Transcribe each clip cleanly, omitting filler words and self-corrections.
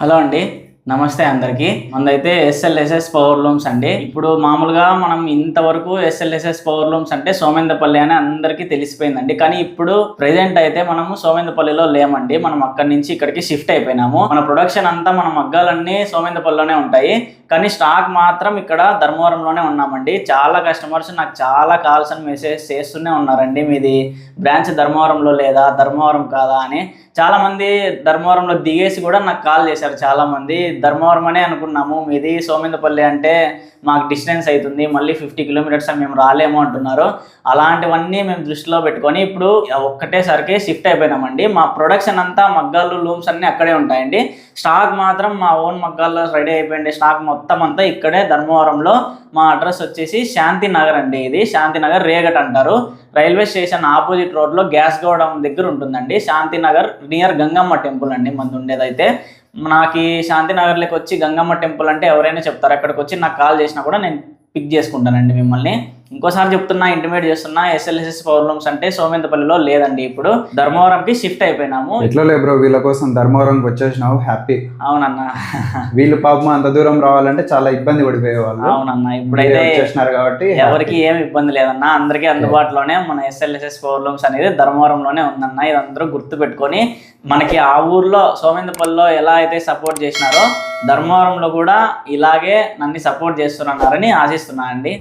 Hello అండి, నమస్తే అందరికీ. మనదైతే ఎస్ఎల్ఎస్ఎస్ పవర్ లూమ్స్ అండి. ఇప్పుడు మామూలుగా మనం ఇంతవరకు ఎస్ఎల్ఎస్ఎస్ పవర్ లూమ్స్ అంటే సోమేందపల్లి అని అందరికీ తెలిసిపోయిందండి. కానీ ఇప్పుడు ప్రెజెంట్ అయితే మనము సోమేందపల్లిలో లేమండి. మనం అక్కడి నుంచి ఇక్కడికి షిఫ్ట్ అయిపోయినాము. మన ప్రొడక్షన్ అంతా మన మగ్గాలన్నీ సోమేందపల్లిలోనే ఉంటాయి, కానీ స్టాక్ మాత్రం ఇక్కడ ధర్మవరంలోనే ఉన్నామండి. చాలా కస్టమర్స్ నాకు చాలా కాల్స్ అని మెసేజ్ చేస్తూనే ఉన్నారండి, మీది బ్రాంచ్ ధర్మవరంలో లేదా, ధర్మవరం కాదా అని. చాలా మంది ధర్మవరంలో దిగేసి కూడా నాకు కాల్ చేశారు. చాలా మంది ధర్మవరం అనే అనుకున్నాము, మీది సోమేందపల్లి అంటే మాకు డిస్టెన్స్ అవుతుంది, మళ్ళీ 50 కిలోమీటర్స్ మేము రాలేము అంటున్నారు. అలాంటివన్నీ మేము దృష్టిలో పెట్టుకొని ఇప్పుడు ఒక్కటేసరికి షిఫ్ట్ అయిపోయినామండి. మా ప్రొడక్షన్ అంతా మగ్గాలు లూమ్స్ అన్నీ అక్కడే ఉంటాయండి. స్టాక్ మాత్రం మా ఓన్ మగ్గాల్లో రెడీ అయిపోయింది. స్టాక్ మొత్తం అంతా ఇక్కడే ధర్మవరంలో. మా అడ్రస్ వచ్చేసి శాంతినగర్ అండి. ఇది శాంతినగర్ రేగట్ అంటారు. రైల్వే స్టేషన్ ఆపోజిట్ రోడ్లో గ్యాస్ గోడౌన్ దగ్గర ఉంటుందండి. శాంతినగర్ నియర్ గంగమ్మ టెంపుల్ అండి మంది ఉండేదైతే. నాకు శాంతినగర్లోకి వచ్చి గంగమ్మ టెంపుల్ అంటే ఎవరైనా చెప్తారు. అక్కడికి వచ్చి నాకు కాల్ చేసినా కూడా నేను పిక్ చేసుకుంటానండి మిమ్మల్ని. ఇంకోసారి చెప్తున్నా, ఇంటిమేట్ చేస్తున్నా, ఎస్ఎల్ఎస్ఎస్ పవర్ లూమ్స్ అంటే సోమేందపల్లిలో లేదండి. ఇప్పుడు ధర్మవరంకి షిఫ్ట్ అయిపోయినాము. ఎట్లా లే బ్రో, వీళ్ళ కోసం ధర్మవరంకి వచ్చేసినావు, హ్యాపీ. అవునన్నా, వీళ్ళు పాపం అంత దూరం రావాలంటే చాలా ఇబ్బంది పడిపోయేవాళ్ళు. అవునన్నా, ఇప్పుడైతే వచ్చేసినారు కాబట్టి ఎవరికి ఏమి ఇబ్బంది లేదన్నా. అందరికీ అందుబాటులోనే మన ఎస్ఎల్ఎస్ఎస్ పవర్ లూమ్స్ అనేది ధర్మవరంలోనే ఉందన్న. ఇది అందరూ గుర్తు పెట్టుకొని, మనకి ఆ ఊర్లో సోమేందపల్లిలో ఎలా అయితే సపోర్ట్ చేసినారో ధర్మవరంలో కూడా ఇలాగే నన్ను సపోర్ట్ చేస్తున్నారని ఆశిస్తున్నా అండి.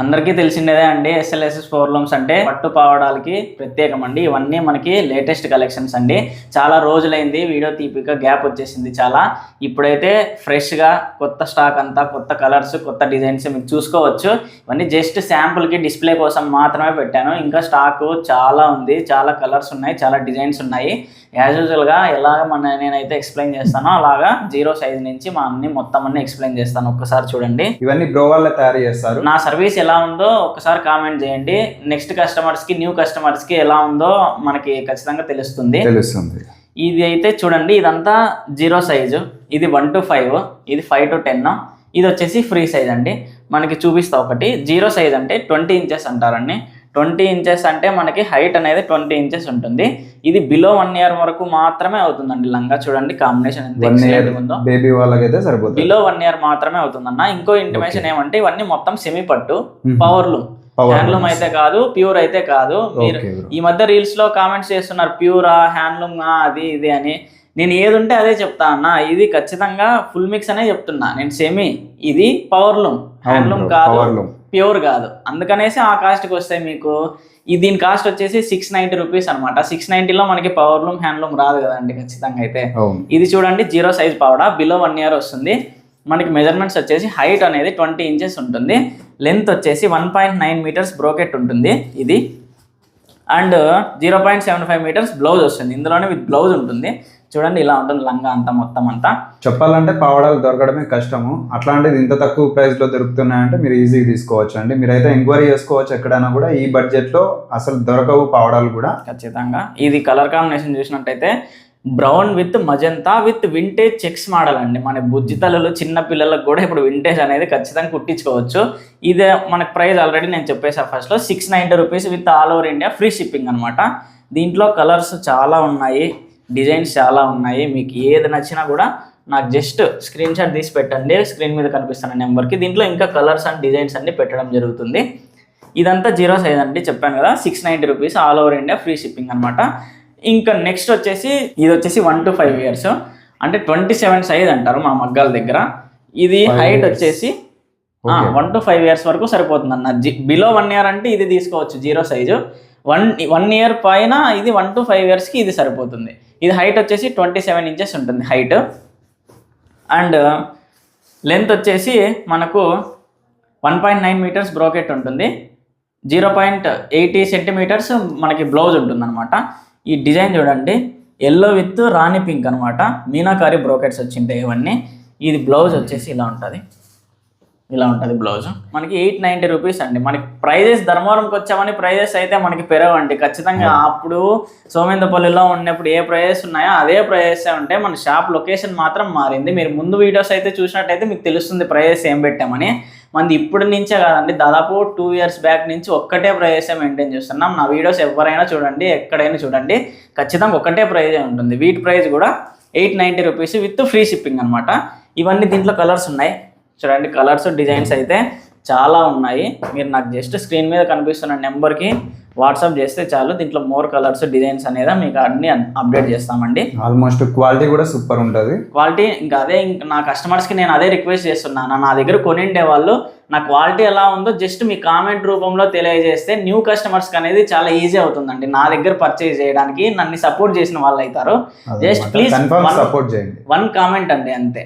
అందరికీ తెలిసిండేదే అండి, ఎస్ఎల్ఎస్ఎస్ పవర్ లూమ్స్ అంటే పట్టు పావడాలకి ప్రత్యేకం అండి. ఇవన్నీ మనకి లేటెస్ట్ కలెక్షన్స్ అండి. చాలా రోజులైంది వీడియో తీపిక, గ్యాప్ వచ్చేసింది చాలా. ఇప్పుడైతే ఫ్రెష్గా కొత్త స్టాక్ అంతా, కొత్త కలర్స్, కొత్త డిజైన్స్ మీకు చూసుకోవచ్చు. ఇవన్నీ జస్ట్ శాంపుల్కి డిస్ప్లే కోసం మాత్రమే పెట్టాను. ఇంకా స్టాక్ చాలా ఉంది, చాలా కలర్స్ ఉన్నాయి, చాలా డిజైన్స్ ఉన్నాయి. యాజ్ యూజువల్గా ఎలాగ నేనైతే ఎక్స్ప్లెయిన్ చేస్తానో అలాగా 0 సైజ్ నుంచి మా మొత్తం అన్ని ఎక్స్ప్లెయిన్ చేస్తాను. ఒక్కసారి చూడండి. ఇవన్నీ బ్రో వాళ్ళే తయారు చేస్తారు. నా సర్వీస్ ఎలా ఉందో ఒకసారి కామెంట్ చేయండి. నెక్స్ట్ కస్టమర్స్కి, న్యూ కస్టమర్స్కి ఎలా ఉందో మనకి ఖచ్చితంగా తెలుస్తుంది. ఇది అయితే చూడండి, ఇదంతా 0 సైజు, ఇది 1 to 5, ఇది 5 to 10, ఇది వచ్చేసి ఫ్రీ సైజ్ అండి. మనకి చూపిస్తా ఒకటి. 0 సైజ్ అంటే 20 ఇంచెస్ అంటారండి. 20 ఇంచెస్ అంటే మనకి హైట్ అనేది 20 ఇంచెస్ ఉంటుంది. ఇది బిలో 1 year వరకు మాత్రమే అవుతుందండి. లంగా చూడండి కాంబినేషన్ ఎంత ఎక్సలెంట్ ఉందో. బేబీ వాళ్ళకైతే సరిపోతుంది. బిలో 1 year మాత్రమే అవుతుందన్న. ఇంకో ఇంటిమేషన్ ఏమంటే ఇవన్నీ మొత్తం సెమీ పట్టు, పవర్ లూమ్, హ్యాండ్లూమ్ అయితే కాదు, ప్యూర్ అయితే కాదు. మీరు ఈ మధ్య రీల్స్ లో కామెంట్స్ చేస్తున్నారు, ప్యూరా, హ్యాండ్లూమ్, అది ఇది అని. నేను ఏది ఉంటే అదే చెప్తా అన్న. ఇది ఖచ్చితంగా ఫుల్ మిక్స్ అనే చెప్తున్నా నేను. సెమీ, ఇది పవర్ లూమ్, హ్యాండ్లూమ్ కాదు, ప్యూర్ కాదు. అందుకనేసి ఆ కాస్ట్కి వస్తాయి మీకు. దీని కాస్ట్ వచ్చేసి 690 రూపీస్ అనమాట. 690లో మనకి పవర్ లూమ్, హ్యాండ్లూమ్ రాదు కదండి ఖచ్చితంగా అయితే. ఇది చూడండి 0 సైజ్ పావడా, బిలో 1 year వస్తుంది. మనకి మెజర్మెంట్స్ వచ్చేసి హైట్ అనేది 20 ఇంచెస్ ఉంటుంది, లెంత్ వచ్చేసి 1.9 మీటర్స్ బ్రోకెట్ ఉంటుంది ఇది, అండ్ 0.75 మీటర్స్ బ్లౌజ్ వస్తుంది. ఇందులోనే విత్ బ్లౌజ్ ఉంటుంది. చూడండి ఇలా ఉంటుంది లంగా అంతా, మొత్తం అంతా. చెప్పాలంటే పావడాలు దొరకడమే కష్టము. అట్లాంటిది ఇంత తక్కువ ప్రైస్లో దొరుకుతున్నాయంటే మీరు ఈజీగా తీసుకోవచ్చు అండి. మీరైతే ఎంక్వైరీ చేసుకోవచ్చు ఎక్కడైనా కూడా. ఈ బడ్జెట్లో అసలు దొరకవు పావడాలు కూడా ఖచ్చితంగా. ఇది కలర్ కాంబినేషన్ చూసినట్టయితే brown with magenta with vintage checks model అండి. మన బుజ్జి తల్లులు, చిన్న పిల్లలకు కూడా ఇప్పుడు వింటేజ్ అనేది ఖచ్చితంగా కుట్టించుకోవచ్చు. ఇది మనకు ప్రైస్ ఆల్రెడీ నేను చెప్పేసా ఫస్ట్లో, 690 rupees with all over India free shipping అనమాట. దీంట్లో కలర్స్ చాలా ఉన్నాయి, డిజైన్స్ చాలా ఉన్నాయి. మీకు ఏది నచ్చినా కూడా నాకు జస్ట్ స్క్రీన్ షాట్ తీసి పెట్టండి, స్క్రీన్ మీద కనిపిస్తున్న నెంబర్కి. దీంట్లో ఇంకా కలర్స్ అండ్ డిజైన్స్ అన్ని పెట్టడం జరుగుతుంది. ఇదంతా 0 సైజ్ అండి, చెప్పాను కదా, 690 rupees all over India free shipping అనమాట. ఇంకా నెక్స్ట్ వచ్చేసి ఇది వచ్చేసి 1 to 5 years అంటే 27 సైజ్ అంటారు మా మగ్గాల దగ్గర. ఇది హైట్ వచ్చేసి 1 to 5 years వరకు సరిపోతుంది అన్న. బిలో 1 year అంటే ఇది తీసుకోవచ్చు 0 సైజు. 1 year పైన ఇది 1 to 5 yearsకి ఇది సరిపోతుంది. ఇది హైట్ వచ్చేసి 27 ఇంచెస్ ఉంటుంది హైట్, అండ్ లెంత్ వచ్చేసి మనకు 1.9 మీటర్స్ బ్రోకెట్ ఉంటుంది, 0.80 సెంటీమీటర్స్ మనకి బ్లౌజ్ ఉంటుంది అనమాట. ఈ డిజైన్ చూడండి, ఎల్లో విత్ రాణి పింక్ అనమాట, మీనాకారి బ్రోకెట్స్ వచ్చింటాయి ఇవన్నీ. ఇది బ్లౌజ్ వచ్చేసి ఇలా ఉంటుంది, ఇలా ఉంటుంది బ్లౌజ్. మనకి 890 రూపీస్ అండి. మనకి ప్రైజెస్ ధర్మవరంకి వచ్చామని ప్రైజెస్ అయితే మనకి పెరగవండి ఖచ్చితంగా. అప్పుడు సోమేందపల్లిలో ఉన్నప్పుడు ఏ ప్రైజెస్ ఉన్నాయో అదే ప్రైజెస్ ఉంటాయి. మన షాప్ లొకేషన్ మాత్రం మారింది. మీరు ముందు వీడియోస్ అయితే చూసినట్టయితే మీకు తెలుస్తుంది ప్రైజెస్ ఏం పెట్టామని. మనది ఇప్పటి నుంచే కాదండి, దాదాపు 2 years బ్యాక్ నుంచి ఒక్కటే ప్రైస్ మెయింటైన్ చేస్తున్నాం. నా వీడియోస్ ఎవరైనా చూడండి, ఎక్కడైనా చూడండి, ఖచ్చితంగా ఒకటే ప్రైజే ఉంటుంది. వీటి ప్రైస్ కూడా 890 రూపీస్ విత్ ఫ్రీ షిప్పింగ్ అనమాట. ఇవన్నీ దీంట్లో కలర్స్ ఉన్నాయి చూడండి. కలర్స్ డిజైన్స్ అయితే చాలా ఉన్నాయి. మీరు నాకు జస్ట్ స్క్రీన్ మీద కనిపిస్తున్న నెంబర్కి వాట్సాప్ చేస్తే చాలు. దీంట్లో మోర్ కలర్స్ డిజైన్స్ అనేది మీకు అన్ని అప్డేట్ చేస్తామండి. ఆల్మోస్ట్ క్వాలిటీ కూడా సూపర్ ఉంటుంది. క్వాలిటీ ఇంకా అదే, ఇంకా నా కస్టమర్స్కి నేను అదే రిక్వెస్ట్ చేస్తున్నాను. నా దగ్గర కొనిండే వాళ్ళు నా క్వాలిటీ ఎలా ఉందో జస్ట్ మీ కామెంట్ రూపంలో తెలియజేస్తే న్యూ కస్టమర్స్కి అనేది చాలా ఈజీ అవుతుందండి నా దగ్గర పర్చేజ్ చేయడానికి. నన్ను సపోర్ట్ చేసిన వాళ్ళు అవుతారు. జస్ట్ ప్లీజ్ సపోర్ట్ చేయండి, 1 కామెంట్ అండి అంతే.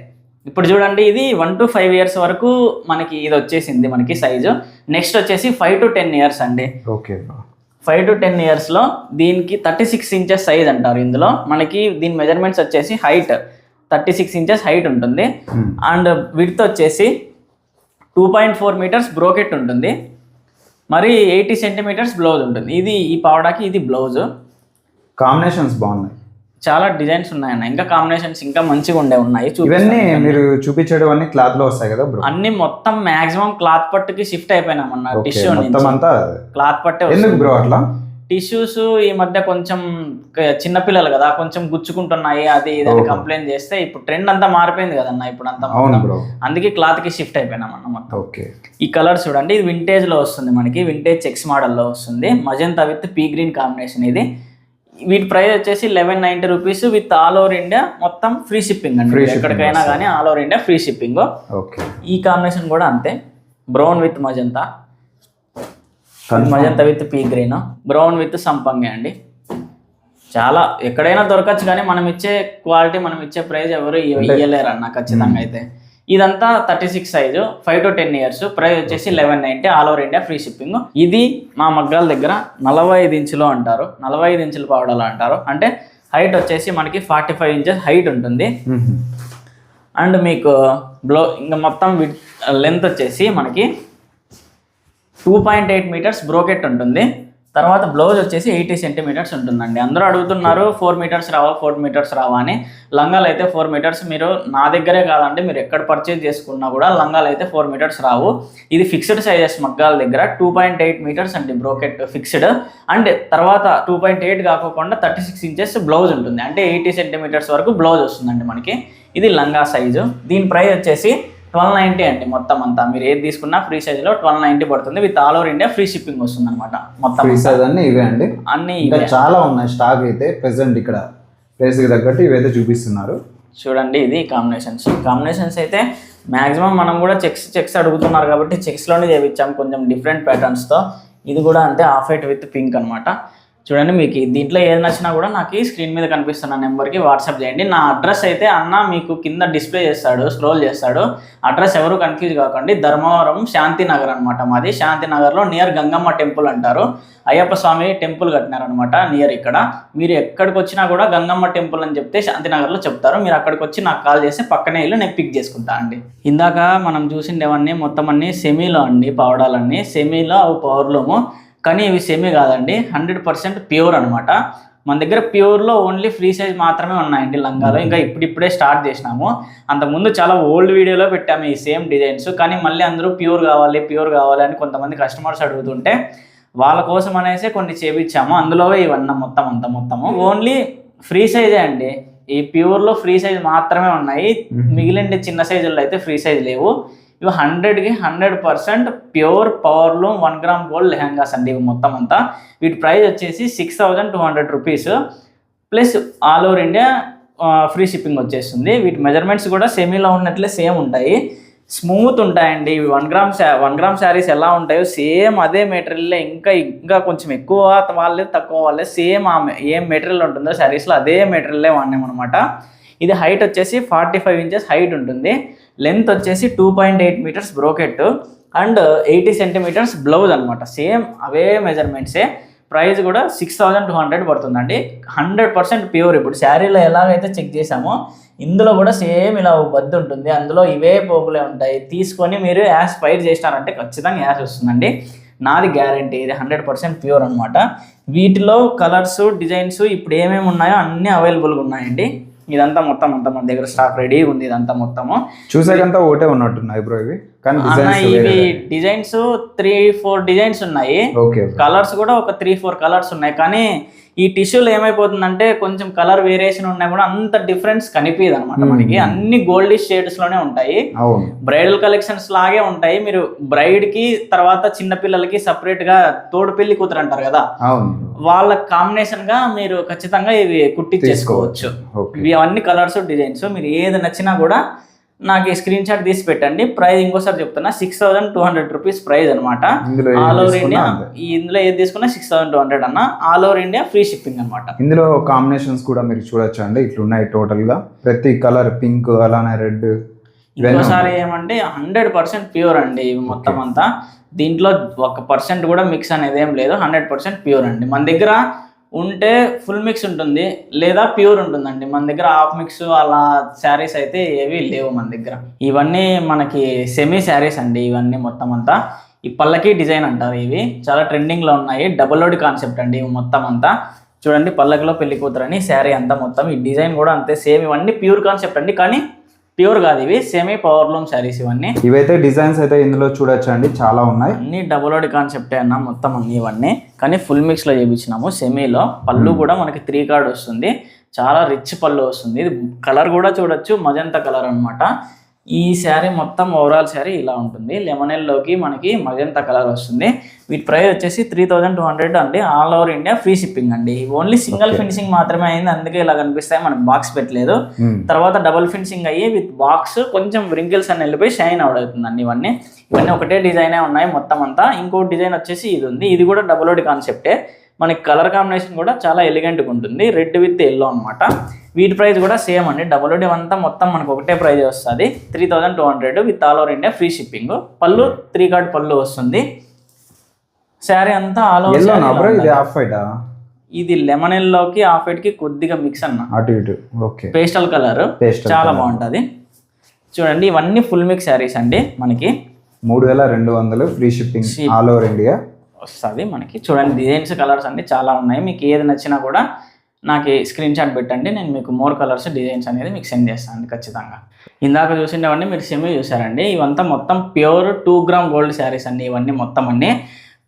ఇప్పుడు చూడండి, ఇది 1 to 5 years వరకు మనకి ఇది వచ్చేసింది మనకి సైజు. నెక్స్ట్ వచ్చేసి 5 to 10 years అండి. ఓకే, 5 to 10 yearsలో దీనికి 36 inches సైజ్ అంటారు. ఇందులో మనకి దీని మెజర్మెంట్స్ వచ్చేసి హైట్ 36 inches హైట్ ఉంటుంది. అండ్ విడ్త్ వచ్చేసి 2.4 meters బ్రోకెట్ ఉంటుంది. మరి 80 centimeters బ్లౌజ్ ఉంటుంది. ఇది ఈ పావడాకి ఇది బ్లౌజ్. కాంబినేషన్స్ బాగున్నాయి, చాలా డిజైన్స్ ఉన్నాయన్న. ఇంకా కాంబినేషన్స్ ఇంకా మంచిగా ఉన్నాయి. ఇవన్నీ మీరు చూపించడం అన్ని క్లాత్ లో వస్తాయి కదా బ్రో? అన్ని మొత్తం మాక్సిమం క్లాత్ పట్టుకి షిఫ్ట్ అయిపోయినామన్న. టిష్యూ అంతా క్లాత్ పట్టే. ఎందుకు బ్రో అట్లా? టిష్యూస్ ఈ మధ్య కొంచెం చిన్నపిల్లలు కదా, కొంచెం గుచ్చుకుంటున్నాయి, అది ఇదని కంప్లైంట్ చేస్తే ఇప్పుడు ట్రెండ్ అంతా మారిపోయింది కదన్న ఇప్పుడు అంతా. అందుకే క్లాత్ కి షిఫ్ట్ అయిపోయినామన్న మొత్తం. ఈ కలర్ చూడండి, ఇది వింటేజ్ లో వస్తుంది మనకి. వింటేజ్ చెక్స్ మోడల్ లో వస్తుంది. Magenta with P green combination ఇది. వీటి ప్రైస్ వచ్చేసి 1190 rupees with all over India మొత్తం ఫ్రీ షిప్పింగ్ అండి. ఎక్కడికైనా కానీ all over India free shipping. ఈ కాంబినేషన్ కూడా అంతే, brown with magenta, magenta with P green, brown with సంపంగి అండి. చాలా ఎక్కడైనా దొరకచ్చు, కానీ మనం ఇచ్చే క్వాలిటీ, మనం ఇచ్చే ప్రైస్ ఎవరు ఇవ్వలేరు అన్న ఖచ్చితంగా. అయితే ఇదంతా 36 సైజు, 5 to 10 years, ప్రైస్ వచ్చేసి 1190, all over India free shipping. ఇది మా మగ్గాల దగ్గర 45 ఇంచులు అంటారు, 45 ఇంచుల పావడాలు అంటారు. అంటే హైట్ వచ్చేసి మనకి 45 inches హైట్ ఉంటుంది. అండ్ మీకు ఇంకా మొత్తం లెంత్ వచ్చేసి మనకి 2.8 meters బ్రోకెట్ ఉంటుంది. తర్వాత బ్లౌజ్ వచ్చేసి 80 centimeters ఉంటుందండి. అందరూ అడుగుతున్నారు 4 meters రావా, 4 meters రావా అని. లంగాలు అయితే 4 meters, మీరు నా దగ్గరే కాదండి, మీరు ఎక్కడ పర్చేజ్ చేసుకున్నా కూడా లంగాలు అయితే 4 meters రావు. ఇది ఫిక్స్డ్ సైజెస్ మగ్గాల దగ్గర. 2.8 meters అండి బ్రోకెట్ ఫిక్స్డ్. అండ్ తర్వాత 2.8 కాకుండా 36 inches బ్లౌజ్ ఉంటుంది. అంటే 80 centimeters వరకు బ్లౌజ్ వస్తుందండి మనకి. ఇది లంగా సైజు. దీని ప్రైస్ వచ్చేసి 1290 అండి. మొత్తం అంతా మీరు ఏది తీసుకున్నా ఫ్రీ సైజ్ లో 1290 పడుతుంది. With all over India free shipping వస్తుంది అనమాట. మొత్తం ఫ్రీ సైజ్ అన్ని ఇవే అండి. అన్ని ఇంకా చాలా ఉన్నాయి స్టాక్ అయితే ప్రెసెంట్ ఇక్కడ ప్రైస్ కి తగ్గట్టు ఇవైతే చూపిస్తున్నారు. చూడండి, ఇది కాంబినేషన్స్ అయితే మాక్సిమం మనం కూడా చెక్స్ అడుగుతున్నారు కాబట్టి చెక్స్ లోనే చేయించాం కొంచెం డిఫరెంట్ ప్యాటర్న్స్ తో. ఇది కూడా అంతే, ఆఫ్ వైట్ విత్ పింక్ అనమాట. చూడండి, మీకు దీంట్లో ఏది నచ్చినా కూడా నాకు స్క్రీన్ మీద కనిపిస్తున్న నెంబర్కి వాట్సాప్ చేయండి. నా అడ్రస్ అయితే అన్న మీకు కింద డిస్ప్లే చేస్తాడు, స్క్రోల్ చేస్తాడు. అడ్రస్ ఎవరు కన్ఫ్యూజ్ కాకండి. ధర్మవరం శాంతినగర్ అనమాట మాది. శాంతినగర్లో నియర్ గంగమ్మ టెంపుల్ అంటారు. అయ్యప్ప స్వామి టెంపుల్ కట్టినారనమాట నియర్ ఇక్కడ. మీరు ఎక్కడికి వచ్చినా కూడా గంగమ్మ టెంపుల్ అని చెప్తే శాంతినగర్లో చెప్తారు. మీరు అక్కడికి వచ్చి నాకు కాల్ చేస్తే పక్కనే ఇల్లు నేను పిక్ చేసుకుంటా అండి. ఇందాక మనం చూసిండేవన్నీ మొత్తం అన్నీ సెమీలో అండి, పావడాలన్నీ సెమీలో, అవి పవర్లూము. కానీ ఇవి సెమీ కాదండి, 100% ప్యూర్ అనమాట. మన దగ్గర ప్యూర్లో ఓన్లీ ఫ్రీ సైజ్ మాత్రమే ఉన్నాయండి లంగాలు. ఇంకా ఇప్పుడిప్పుడే స్టార్ట్ చేసినాము. అంతకుముందు చాలా ఓల్డ్ వీడియోలో పెట్టాము ఈ సేమ్ డిజైన్స్. కానీ మళ్ళీ అందరూ ప్యూర్ కావాలి అని కొంతమంది కస్టమర్స్ అడుగుతుంటే వాళ్ళ కోసం అనేసి కొన్ని చేపించాము. అందులో ఇవన్నీ మొత్తము ఓన్లీ ఫ్రీ సైజే అండి. ఈ ప్యూర్లో ఫ్రీ సైజ్ మాత్రమే ఉన్నాయి. మిగిలిన చిన్న సైజుల్లో అయితే ఫ్రీ సైజ్ లేవు. ఇవి 100కి 100% pure powerloom 1 gram gold lehengas అండి. ఇవి మొత్తం అంతా. వీటి ప్రైస్ వచ్చేసి 6200 rupees plus all over India free shipping వచ్చేస్తుంది. వీటి మెజర్మెంట్స్ కూడా సెమీలో ఉన్నట్లే సేమ్ ఉంటాయి, స్మూత్ ఉంటాయండి. 1 gram శారీస్ ఎలా ఉంటాయో సేమ్ అదే మెటీరియల్లో ఇంకా కొంచెం ఎక్కువ వాళ్ళే తక్కువ వాళ్ళే సేమ్ ఏం మెటీరియల్ ఉంటుందో శారీస్లో అదే మెటీరియల్లే వాడినామన్నమాట. ఇది హైట్ వచ్చేసి 45 inches హైట్ ఉంటుంది. లెంత్ వచ్చేసి 2.8 meters brocade and 80 centimeters blouse అనమాట. సేమ్ అవే మెజర్మెంట్సే. ప్రైస్ కూడా 6200 పడుతుందండి. 100% ప్యూర్. ఇప్పుడు శారీలో ఎలాగైతే చెక్ చేసామో ఇందులో కూడా సేమ్ ఇలా బద్దు ఉంటుంది. అందులో ఇవే పోగులే ఉంటాయి. తీసుకొని మీరు యాష్ ఫైర్ చేసినారంటే ఖచ్చితంగా యాష్ వస్తుందండి, నాది గ్యారంటీ. ఇది 100% ప్యూర్ అనమాట. వీటిలో కలర్స్, డిజైన్స్ ఇప్పుడు ఏమేమి ఉన్నాయో అన్నీ అవైలబుల్గా ఉన్నాయండి. ఇదంతా మొత్తం మన దగ్గర స్టాక్ రెడీ ఉంది. ఇదంతా మొత్తము చూసాకంతా ఒకటే ఉన్నట్టున్నాయి బ్రో. ఇవి కానీ అన్న డిజైన్స్ ఇవి డిజైన్స్ 3-4 డిజైన్స్ ఉన్నాయి, ఓకే కలర్స్ కూడా ఒక 3-4 కలర్స్ ఉన్నాయి. కానీ ఈ టిష్యూలో ఏమైపోతుందంటే కొంచెం కలర్ వేరియేషన్ ఉన్నా కూడా అంత డిఫరెన్స్ కనిపించదు అనమాట మనకి. అన్ని గోల్డిష్ షేడ్స్ లోనే ఉంటాయి, అవును బ్రైడల్ కలెక్షన్స్ లాగే ఉంటాయి. మీరు బ్రైడ్ కి తర్వాత చిన్న పిల్లలకి సపరేట్ గా తోడు పెళ్లి కూతురు అంటారు కదా, అవును వాళ్ళ కాంబినేషన్ గా మీరు ఖచ్చితంగా ఇవి కుట్టించేసుకోవచ్చు. ఓకే ఇవి అన్ని కలర్స్ డిజైన్స్ మీరు ఏది నచ్చినా కూడా నాకు ఈ స్క్రీన్ షాట్ తీసి పెట్టండి. ప్రైస్ ఇంకోసారి చెప్తున్నా, 6200 రూపీస్ ప్రైస్ అనమాట. ఇందులో ఆల్ ఓవర్ ఇండియా ఇందులో ఏది తీసుకున్నా 6200 అన్న, all over India free shipping అనమాట. ఇందులో కాంబినేషన్స్ కూడా మీరు చూడొచ్చు అండి, ఇట్లున్నాయి టోటల్ గా ప్రతి కలర్, పింక్ అలానే రెడ్. ఇంకోసారి ఏమంటే 100% ప్యూర్ అండి ఇవి మొత్తం అంతా. దీంట్లో 1% కూడా మిక్స్ అనేది ఏం లేదు, 100% ప్యూర్ అండి. మన దగ్గర ఉంటే ఫుల్ మిక్స్ ఉంటుంది లేదా ప్యూర్ ఉంటుందండి. మన దగ్గర హాఫ్ మిక్స్ అలా శారీస్ అయితే ఏవి లేవు మన దగ్గర. ఇవన్నీ మనకి సెమీ శారీస్ అండి ఇవన్నీ మొత్తం అంతా. ఈ పల్లకి డిజైన్ అంటారు, ఇవి చాలా ట్రెండింగ్లో ఉన్నాయి. డబుల్ లోడ్ కాన్సెప్ట్ అండి ఇవి మొత్తం అంతా. చూడండి పల్లకిలో పెళ్లి కూతురని శారీ అంతా మొత్తం. ఈ డిజైన్ కూడా అంతే సేమ్, ఇవన్నీ ప్యూర్ కాన్సెప్ట్ అండి, కానీ ప్యూర్ కాదు, ఇవి సెమీ పవర్ లూమ్ శారీస్ ఇవన్నీ. ఇవైతే డిజైన్స్ అయితే ఇందులో చూడొచ్చు అండి, చాలా ఉన్నాయి. అన్ని డబుల్ లోడ్ కాన్సెప్టే అన్న మొత్తం అన్ని ఇవన్నీ, కానీ ఫుల్ మిక్స్లో చేయించినాము సెమీలో. పళ్ళు కూడా మనకి 3 కార్డ్ వస్తుంది, చాలా రిచ్ పళ్ళు వస్తుంది. ఇది కలర్ కూడా చూడొచ్చు, మజంతా కలర్ అనమాట. ఈ శారీ మొత్తం ఓవరాల్ శారీ ఇలా ఉంటుంది. లెమనెల్లోకి మనకి మజంతా కలర్ వస్తుంది. వీటి ప్రైస్ వచ్చేసి 3200 అండి. All over India free shipping అండి. ఓన్లీ సింగిల్ ఫినిషింగ్ మాత్రమే అయింది, అందుకే ఇలా కనిపిస్తాయి. మనం బాక్స్ పెట్టలేదు, తర్వాత డబుల్ ఫినిషింగ్ అయ్యి విత్ బాక్స్ కొంచెం వ్రింకిల్స్ అని వెళ్ళిపోయి షైన్ అవుట్ అవుతుందండి. ఇవన్నీ ఒకటే డిజైనే ఉన్నాయి మొత్తం అంతా. ఇంకో డిజైన్ వచ్చేసి ఇది ఉంది, ఇది కూడా డబుల్ లోడ్ కాన్సెప్టే. మనకి కలర్ కాంబినేషన్ కూడా చాలా ఎలిగెంట్గా ఉంటుంది, రెడ్ విత్ ఎల్లో అనమాట. వీటి ప్రైస్ కూడా సేమ్ అండి, డబుల్ లోడ్ అంతా మొత్తం మనకు ఒకటే ప్రైస్ వస్తుంది, 3200 with all over India free shipping. పళ్ళు 3 కార్డ్ పళ్ళు వస్తుంది. శారీ అంతా ఆల్ ఓవర్. ఇది లెమన్ ఎల్లోకి ఆఫ్ వైట్ కి కొద్దిగా మిక్స్ అన్న, అటు ఇటు. ఓకే, పేస్టల్ కలర్ చాలా బాగుంటుంది. చూడండి ఇవన్నీ ఫుల్ మిక్స్ శారీస్ అండి. మనకి 3200 free shipping all over India వస్తుంది మనకి. చూడండి డిజైన్స్ కలర్స్ అన్ని చాలా ఉన్నాయి, మీకు ఏది నచ్చినా కూడా నాకు స్క్రీన్ షాట్ పెట్టండి, నేను మీకు మోర్ కలర్స్ డిజైన్స్ అనేది మీకు సెండ్ చేస్తాను ఖచ్చితంగా. ఇందాక చూసిండేవన్నీ మీరు సెమీ చూసారండి, ఇవంతా మొత్తం ప్యూర్ 2 గ్రామ్ గోల్డ్ శారీస్ అండి. ఇవన్నీ మొత్తం అన్నీ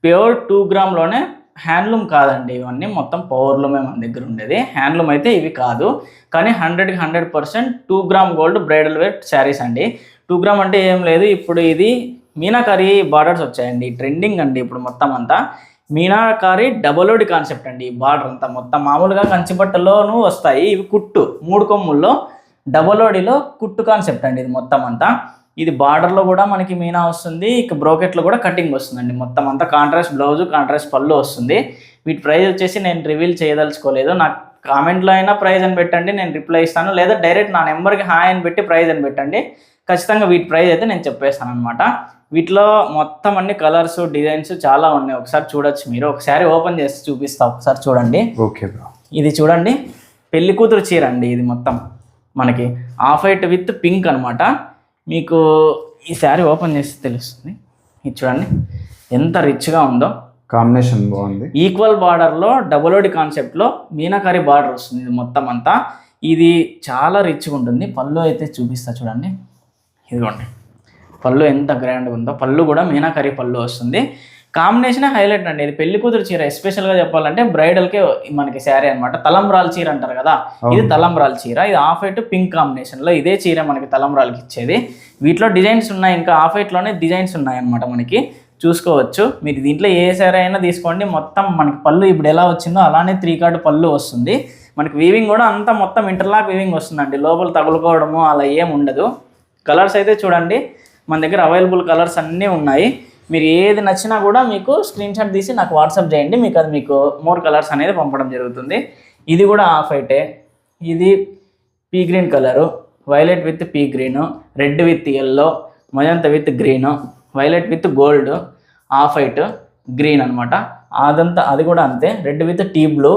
ప్యూర్ 2 గ్రామ్లోనే, హ్యాండ్లూమ్ కాదండి ఇవన్నీ మొత్తం పవర్లూమే మన దగ్గర ఉండేది. హ్యాండ్లూమ్ అయితే ఇవి కాదు, కానీ 100% 2 gram gold bridal wear saris అండి. 2 గ్రామ్ అంటే ఏం లేదు, ఇప్పుడు ఇది మీనాకారి బార్డర్స్ వచ్చాయండి, ట్రెండింగ్ అండి ఇప్పుడు మొత్తం అంతా. మీనాకారి డబుల్ లోడ్ కాన్సెప్ట్ అండి. ఈ బార్డర్ అంతా మొత్తం మామూలుగా కంచిపట్టులోనూ వస్తాయి, ఇవి కుట్టు 3 కొమ్ముల్లో డబుల్ లోడిలో కుట్టు కాన్సెప్ట్ అండి ఇది మొత్తం అంతా. ఇది బార్డర్లో కూడా మనకి మీనా వస్తుంది, ఇక బ్రోకెట్లో కూడా కటింగ్ వస్తుందండి మొత్తం అంతా. కాంట్రాస్ట్ బ్లౌజ్, కాంట్రాస్ట్ పళ్ళు వస్తుంది. వీటి ప్రైస్ వచ్చేసి నేను రివీల్ చేయదలుచుకోలేదు, నాకు కామెంట్లో అయినా ప్రైస్ అని పెట్టండి, నేను రిప్లై ఇస్తాను, లేదా డైరెక్ట్ నా నెంబర్కి హాయ్ అని పెట్టి ప్రైస్ అని పెట్టండి, ఖచ్చితంగా వీటి ప్రైస్ అయితే నేను చెప్పేస్తాను అనమాట. వీటిలో మొత్తం అన్ని కలర్స్ డిజైన్స్ చాలా ఉన్నాయి, ఒకసారి చూడొచ్చు మీరు. ఒకసారి ఓపెన్ చేసి చూపిస్తా, ఒకసారి చూడండి. ఓకే బ్రో, ఇది చూడండి పెళ్లి కూతురు చీర అండి. ఇది మొత్తం మనకి ఆఫ్ వైట్ విత్ పింక్ అనమాట. మీకు ఈ శారీ ఓపెన్ చేసి తెలుస్తుంది. ఇది చూడండి ఎంత రిచ్గా ఉందో, కాంబినేషన్ బాగుంది. ఈక్వల్ బార్డర్లో డబుల్ లోడ్ కాన్సెప్ట్లో మీనాకారి బార్డర్ వస్తుంది ఇది మొత్తం అంతా. ఇది చాలా రిచ్గా ఉంటుంది. పళ్ళు అయితే చూపిస్తా చూడండి, ఇదిగోండి పళ్ళు ఎంత గ్రాండ్గా ఉందో. పళ్ళు కూడా మీనాకరీ పళ్ళు వస్తుంది. కాంబినేషనే హైలైట్ అండి. ఇది పెళ్లి కూతురు చీర, ఎస్పెషల్గా చెప్పాలంటే బ్రైడల్కే మనకి శారీ అనమాట. తలంబ్రాల చీర అంటారు కదా, ఇది తలంబ్రాల చీర. ఇది ఆఫ్ వైట్ పింక్ కాంబినేషన్లో ఇదే చీర మనకి తలంబ్రాలకి ఇచ్చేది. వీటిలో డిజైన్స్ ఉన్నాయి, ఇంకా ఆఫ్ వైట్లోనే డిజైన్స్ ఉన్నాయి అనమాట మనకి, చూసుకోవచ్చు మీరు. దీంట్లో ఏ శారీ అయినా తీసుకోండి, మొత్తం మనకి పళ్ళు ఇప్పుడు ఎలా వచ్చిందో అలానే 3 కార్డ్ పళ్ళు వస్తుంది. మనకి వీవింగ్ కూడా అంతా మొత్తం ఇంటర్లాక్ వీవింగ్ వస్తుందండి, లోపల తగులుకోవడము అలా ఏం ఉండదు. కలర్స్ అయితే చూడండి మన దగ్గర అవైలబుల్ కలర్స్ అన్నీ ఉన్నాయి. మీరు ఏది నచ్చినా కూడా మీకు స్క్రీన్ షాట్ తీసి నాకు వాట్సాప్ చేయండి, మీకు మోర్ కలర్స్ అనేది పంపడం జరుగుతుంది. ఇది కూడా ఆఫ్ వైటే, ఇది P green colour, violet with P green, red with yellow, magenta with green, violet with gold, off white, green అనమాట. అదంతా అది కూడా అంతే, రెడ్ విత్ టీ బ్లూ,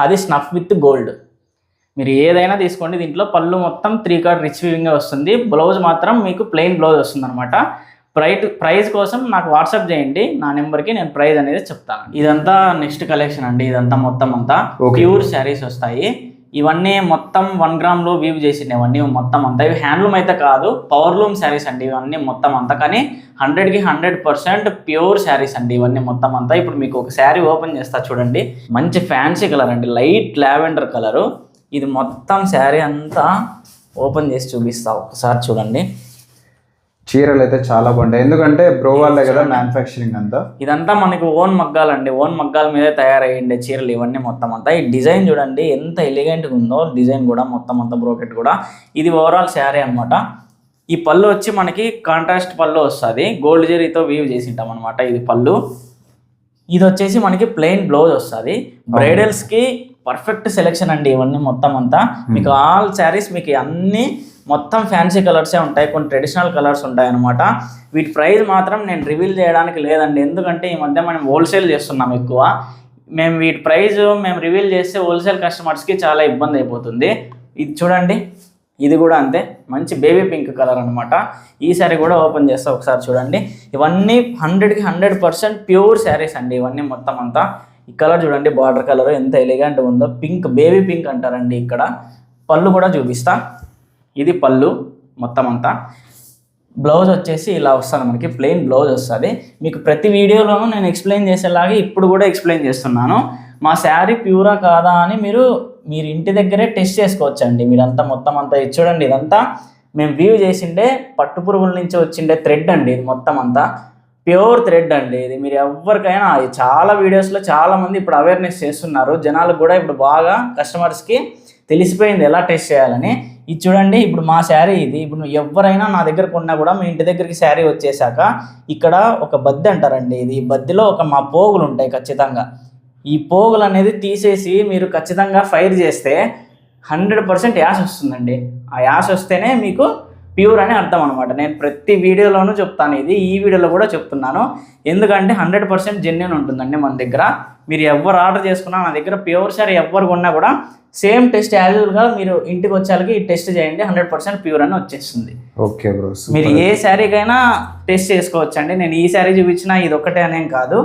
అది స్నఫ్ విత్ గోల్డ్. మీరు ఏదైనా తీసుకోండి. దీంట్లో పళ్ళు మొత్తం 3 కార్డ్ రిచ్ వీవింగ్ వస్తుంది. బ్లౌజ్ మాత్రం మీకు ప్లెయిన్ బ్లౌజ్ వస్తుంది అనమాట. ప్రైస్ కోసం నాకు వాట్సాప్ చేయండి, నా నెంబర్కి నేను ప్రైస్ అనేది చెప్తాను. ఇదంతా నెక్స్ట్ కలెక్షన్ అండి. ఇదంతా మొత్తం అంతా ప్యూర్ శారీస్ వస్తాయి. ఇవన్నీ మొత్తం 1 గ్రామ్లో వీవ్ చేసిండే ఇవన్నీ మొత్తం అంతా. ఇవి హ్యాండ్లూమ్ అయితే కాదు, పవర్లూమ్ శారీస్ అండి ఇవన్నీ మొత్తం అంతా. కానీ 100కి 100% ప్యూర్ శారీస్ అండి ఇవన్నీ మొత్తం అంతా. ఇప్పుడు మీకు ఒక శారీ ఓపెన్ చేస్తా చూడండి. మంచి ఫ్యాన్సీ కలర్ అండి, లైట్ లావెండర్ కలరు. ఇది మొత్తం శారీ అంతా ఓపెన్ చేసి చూపిస్తా ఒకసారి చూడండి. చీరలు అయితే చాలా బాగుంటాయి, ఎందుకంటే బ్రో వాళ్ళే కదా మ్యానుఫ్యాక్చరింగ్ అంతా. ఇదంతా మనకి ఓన్ మగ్గాలండి, ఓన్ మగ్గాల మీదే తయారయ్యిండే చీరలు ఇవన్నీ మొత్తం అంతా. ఈ డిజైన్ చూడండి ఎంత ఎలిగెంట్గా ఉందో, డిజైన్ కూడా మొత్తం అంతా బ్రోకెట్ కూడా. ఇది ఓవరాల్ శారీ అనమాట. ఈ పళ్ళు వచ్చి మనకి కాంట్రాస్ట్ పళ్ళు వస్తుంది, గోల్డ్ జరీతో వీవ్ చేసింటాం అనమాట. ఇది పళ్ళు. ఇది వచ్చేసి మనకి ప్లెయిన్ బ్లౌజ్ వస్తుంది. బ్రైడల్స్కి పర్ఫెక్ట్ సెలెక్షన్ అండి ఇవన్నీ మొత్తం అంతా. మీకు ఆల్ శారీస్ మీకు అన్నీ మొత్తం ఫ్యాన్సీ కలర్సే ఉంటాయి, కొన్ని ట్రెడిషనల్ కలర్స్ ఉంటాయి అనమాట. వీటి ప్రైస్ మాత్రం నేను రివీల్ చేయడానికి లేదండి, ఎందుకంటే ఈ మధ్య మనం హోల్సేల్ చేస్తున్నాం ఎక్కువ. మేము వీటి ప్రైస్ మేము రివీల్ చేస్తే హోల్సేల్ కస్టమర్స్కి చాలా ఇబ్బంది అయిపోతుంది. ఇది చూడండి, ఇది కూడా అంతే, మంచి బేబీ పింక్ కలర్ అనమాట. ఈ శారీ కూడా ఓపెన్ చేస్తే ఒకసారి చూడండి. ఇవన్నీ 100కి 100% ప్యూర్ శారీస్ అండి ఇవన్నీ మొత్తం అంతా. ఈ కలర్ చూడండి, బార్డర్ కలర్ ఎంత ఎలిగెంట్ ఉందో, పింక్, బేబీ పింక్ అంటారండి ఇక్కడ. పళ్ళు కూడా చూపిస్తా. ఇది పళ్ళు మొత్తం అంతా. బ్లౌజ్ వచ్చేసి ఇలా వస్తుంది మనకి, ప్లెయిన్ బ్లౌజ్ వస్తుంది. మీకు ప్రతి వీడియోలోనూ నేను ఎక్స్ప్లెయిన్ చేసేలాగే ఇప్పుడు కూడా ఎక్స్ప్లెయిన్ చేస్తున్నాను. మా శారీ ప్యూరా కాదా అని మీరు ఇంటి దగ్గరే టెస్ట్ చేసుకోవచ్చండి. మీరంతా మొత్తం అంతా ఇది చూడండి, ఇదంతా మేము వీవ్ చేసిండే పట్టు పురుగుల నుంచి వచ్చిండే థ్రెడ్ అండి. ఇది మొత్తం అంతా ప్యూర్ థ్రెడ్ అండి. ఇది మీరు ఎవరికైనా చాలా వీడియోస్లో చాలామంది ఇప్పుడు అవేర్నెస్ చేస్తున్నారు, జనాలకు కూడా ఇప్పుడు బాగా కస్టమర్స్కి తెలిసిపోయింది ఎలా టెస్ట్ చేయాలని. ఇది చూడండి, ఇప్పుడు మా శారీ ఇది. ఇప్పుడు ఎవరైనా నా దగ్గర కొన్నా కూడా మీ ఇంటి దగ్గరికి శారీ వచ్చేసాక ఇక్కడ ఒక బద్ది అంటారండి, ఇది బద్దిలో మా పోగులు ఉంటాయి ఖచ్చితంగా. ఈ పోగులు అనేది తీసేసి మీరు ఖచ్చితంగా ఫైర్ చేస్తే 100% యాష్ వస్తుందండి. ఆ యాష్ వస్తేనే మీకు ప్యూర్ అని అర్థం అనమాట. నేను ప్రతి వీడియోలోనూ చెప్తాను, ఇది ఈ వీడియోలో కూడా చెప్తున్నాను. ఎందుకంటే 100% జెన్యూన్ ఉంటుందండి మన దగ్గర. మీరు ఎవరు ఆర్డర్ చేసుకున్నా నా దగ్గర ప్యూర్ శారీ ఎవరు కొన్నా కూడా సేమ్ టెస్ట్ యాజువల్గా మీరు ఇంటికి వచ్చేకి ఈ టెస్ట్ చేయండి, 100% ప్యూర్ అని వచ్చేస్తుంది. ఓకే బ్రో, మీరు ఏ శారీకైనా టెస్ట్ చేసుకోవచ్చండి. నేను ఈ శారీ చూపించినా ఇది ఒక్కటే అనేం కాదు,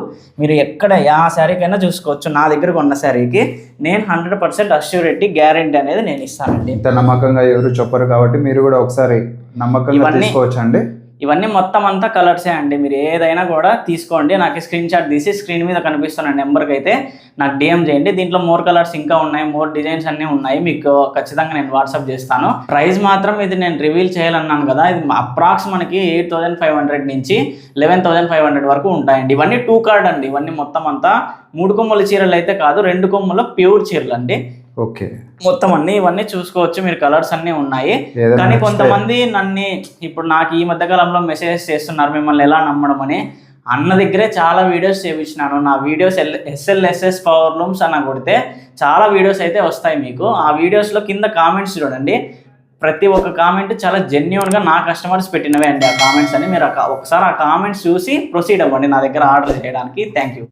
మీరు ఎక్కడ ఆ శారీకైనా చూసుకోవచ్చు. నా దగ్గర ఉన్న శారీకి నేను 100% అష్యూరిటీ గ్యారెంటీ అనేది నేను ఇస్తానండి. ఇంత నమ్మకంగా ఎవరు చెప్పరు కాబట్టి మీరు కూడా ఒకసారి నమ్మకంగా తీసుకోవచ్చండి. ఇవన్నీ మొత్తం అంతా కలర్సే అండి. మీరు ఏదైనా కూడా తీసుకోండి, నాకు స్క్రీన్ షాట్ తీసి స్క్రీన్ మీద కనిపిస్తున్న నెంబర్కి అయితే నాకు డిఎం చేయండి. దీంట్లో మోర్ కలర్స్ ఇంకా ఉన్నాయి, మోర్ డిజైన్స్ అన్నీ ఉన్నాయి, మీకు ఖచ్చితంగా నేను వాట్సాప్ చేస్తాను. ప్రైస్ మాత్రం ఇది నేను రివీల్ చేయాలన్నాను కదా, ఇది అప్రాక్స్ మనకి 8,500 నుంచి 11,500 వరకు ఉంటాయండి. ఇవన్నీ 2 కార్డ్ అండి. ఇవన్నీ మొత్తం అంతా 3 కొమ్మల చీరలు అయితే కాదు, 2 కొమ్మల ప్యూర్ చీరలు అండి. ఓకే, మొత్తం అన్ని ఇవన్నీ చూసుకోవచ్చు మీరు, కలర్స్ అన్నీ ఉన్నాయి. కానీ కొంతమంది నన్ను ఇప్పుడు నాకు ఈ మధ్యకాలంలో మెసేజెస్ చేస్తున్నారు మిమ్మల్ని ఎలా నమ్మడం అని. అన్న దగ్గరే చాలా వీడియోస్ చేయించినాను. నా వీడియోస్ SLSS పవర్ లూమ్స్ అని కొడితే చాలా వీడియోస్ అయితే వస్తాయి మీకు. ఆ వీడియోస్లో కింద కామెంట్స్ చూడండి, ప్రతి ఒక్క కామెంట్ చాలా జెన్యూన్గా నా కస్టమర్స్ పెట్టినవే అండి ఆ కామెంట్స్ అని. మీరు ఒకసారి ఆ కామెంట్స్ చూసి ప్రొసీడ్ అవ్వండి నా దగ్గర ఆర్డర్ చేయడానికి. Thank you.